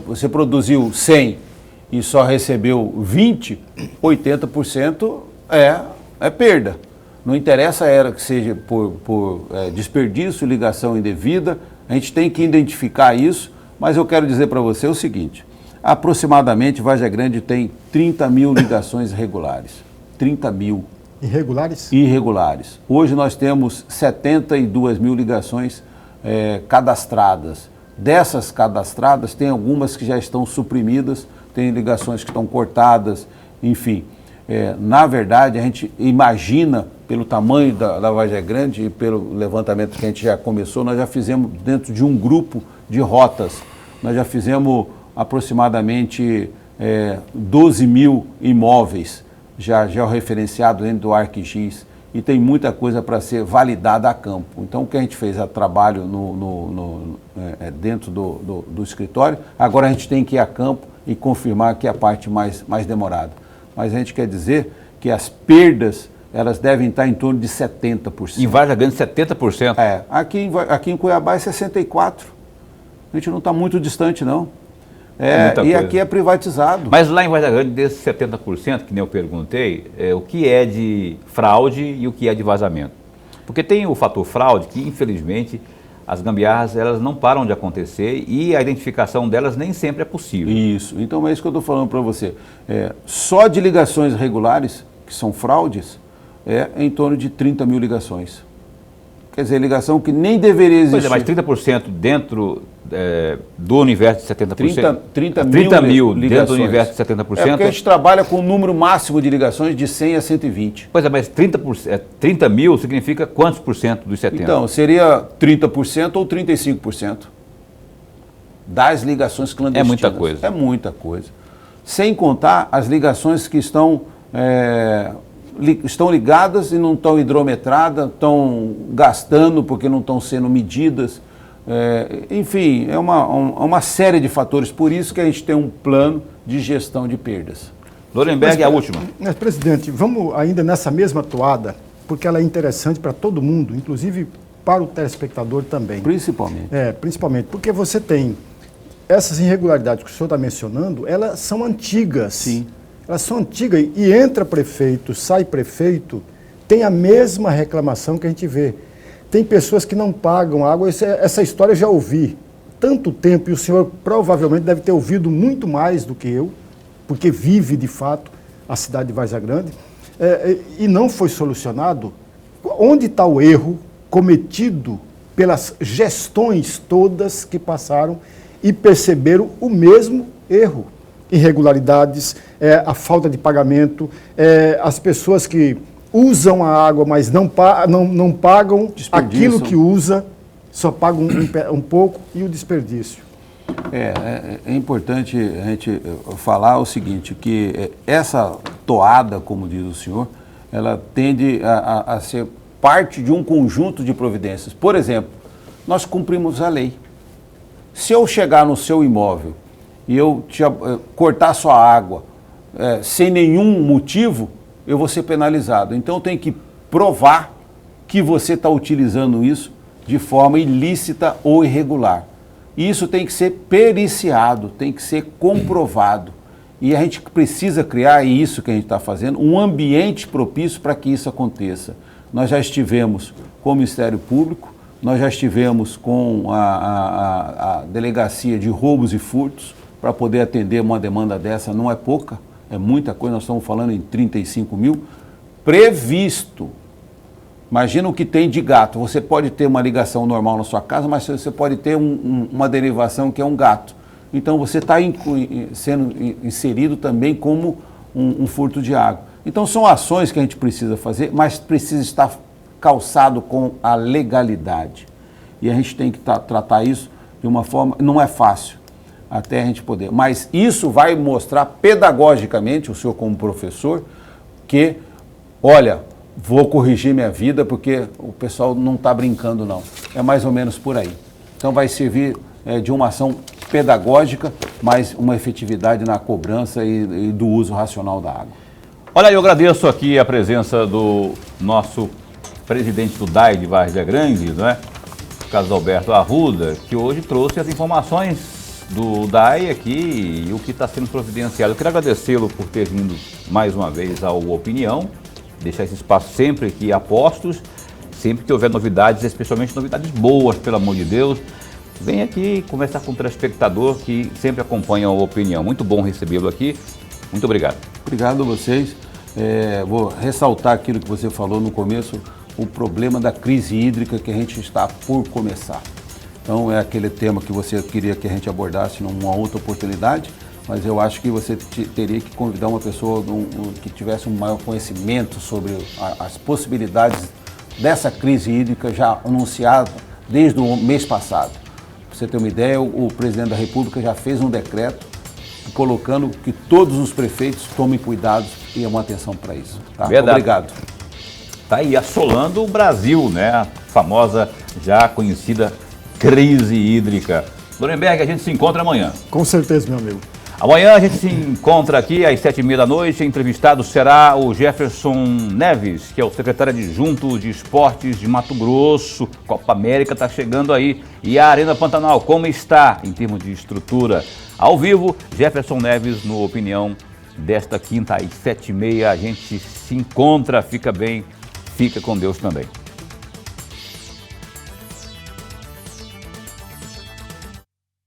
você produziu 100 e só recebeu 20, 80% é perda. Não interessa que seja por desperdício, ligação indevida, a gente tem que identificar isso, mas eu quero dizer para você o seguinte: aproximadamente Várzea Grande tem 30 mil ligações regulares. 30 mil.
Irregulares?
Irregulares. Hoje nós temos 72 mil ligações cadastradas. Dessas cadastradas, tem algumas que já estão suprimidas, tem ligações que estão cortadas, enfim. Na verdade, a gente imagina, pelo tamanho da Várzea Grande e pelo levantamento que a gente já começou, nós já fizemos dentro de um grupo de rotas, nós já fizemos aproximadamente 12 mil imóveis já referenciados dentro do ArcGIS, e tem muita coisa para ser validada a campo. Então, o que a gente fez a trabalho dentro do escritório, agora a gente tem que ir a campo e confirmar que é a parte mais demorada. Mas a gente quer dizer que as perdas, elas devem estar em torno de 70%.
Em Várzea Grande, 70%?
Aqui em Cuiabá é 64%. A gente não está muito distante, não. E aqui é privatizado.
Mas lá em Várzea Grande, desses 70%, que nem eu perguntei, o que é de fraude e o que é de vazamento? Porque tem o fator fraude que, infelizmente, as gambiarras elas não param de acontecer e a identificação delas nem sempre é possível.
Isso. Então é isso que eu estou falando para você. Só de ligações regulares, que são fraudes, em torno de 30 mil ligações. Quer dizer, ligação que nem deveria existir.
Pois mas 30% dentro do universo de 70%?
30
mil
ligações.
Dentro do universo de 70%?
Porque a gente trabalha com um número máximo de ligações de 100 a 120.
Pois mas 30 mil significa quantos por cento dos 70%?
Então, seria 30% ou 35% das ligações clandestinas.
É muita coisa.
É muita coisa. Sem contar as ligações que estão ligadas e não estão hidrometradas, estão gastando porque não estão sendo medidas. Enfim, é uma série de fatores. Por isso que a gente tem um plano de gestão de perdas.
Lorenberg, a última.
Mas, presidente, vamos ainda nessa mesma toada, porque ela é interessante para todo mundo, inclusive para o telespectador também.
Principalmente.
Principalmente, porque você tem essas irregularidades que o senhor está mencionando, elas são antigas.
Sim.
Elas são antigas e entra prefeito, sai prefeito, tem a mesma reclamação que a gente vê. Tem pessoas que não pagam água, essa história eu já ouvi. tanto tempo, e o senhor provavelmente deve ter ouvido muito mais do que eu, porque vive de fato a cidade de Várzea Grande, e não foi solucionado. Onde está o erro cometido pelas gestões todas que passaram e perceberam o mesmo erro? Irregularidades, a falta de pagamento, as pessoas que usam a água, mas não pagam aquilo que usa, só pagam um pouco, e o desperdício.
É importante a gente falar o seguinte, que essa toada, como diz o senhor, ela tende a ser parte de um conjunto de providências. Por exemplo, nós cumprimos a lei. Se eu chegar no seu imóvel e eu cortar sua água sem nenhum motivo, eu vou ser penalizado. Então eu tenho que provar que você está utilizando isso de forma ilícita ou irregular. E isso tem que ser periciado, tem que ser comprovado. E a gente precisa criar, e isso que a gente está fazendo, um ambiente propício para que isso aconteça. Nós já estivemos com o Ministério Público, nós já estivemos com a Delegacia de Roubos e Furtos para poder atender uma demanda dessa. Não é pouca, é muita coisa, nós estamos falando em 35 mil, previsto. Imagina o que tem de gato. Você pode ter uma ligação normal na sua casa, mas você pode ter uma derivação que é um gato. Então você está sendo inserido também como um furto de água. Então são ações que a gente precisa fazer, mas precisa estar calçado com a legalidade. E a gente tem que tratar isso de uma forma... Não é fácil até a gente poder. Mas isso vai mostrar pedagogicamente, o senhor como professor, que, olha, vou corrigir minha vida porque o pessoal não está brincando, não. É mais ou menos por aí. Então vai servir de uma ação pedagógica, mas uma efetividade na cobrança e do uso racional da água.
Olha, eu agradeço aqui a presença do nosso presidente do DAI de Várzea Grande, não é? Carlos Alberto Arruda, que hoje trouxe as informações do DAI aqui e o que está sendo providenciado. Eu quero agradecê-lo por ter vindo mais uma vez ao Opinião, deixar esse espaço sempre aqui a postos, sempre que houver novidades, especialmente novidades boas, pelo amor de Deus. Vem aqui conversar com o telespectador que sempre acompanha a Opinião. Muito bom recebê-lo aqui. Muito obrigado.
Obrigado a vocês. Vou ressaltar aquilo que você falou no começo, o problema da crise hídrica que a gente está por começar. Então é aquele tema que você queria que a gente abordasse numa outra oportunidade, mas eu acho que você teria que convidar uma pessoa que tivesse um maior conhecimento sobre as possibilidades dessa crise hídrica já anunciada desde o mês passado. Pra você ter uma ideia, o presidente da República já fez um decreto colocando que todos os prefeitos tomem cuidados e uma atenção para isso. Tá?
Verdade.
Obrigado.
Está aí assolando o Brasil, né? A famosa, já conhecida crise hídrica. Lorenberg, a gente se encontra amanhã.
Com certeza, meu amigo.
Amanhã a gente se encontra aqui às 7h30 da noite. Entrevistado será o Jefferson Neves, que é o secretário adjunto de Esportes de Mato Grosso. Copa América está chegando aí. E a Arena Pantanal, como está em termos de estrutura? Ao vivo, Jefferson Neves no Opinião desta quinta às 7h30. A gente se encontra, fica bem, fica com Deus também.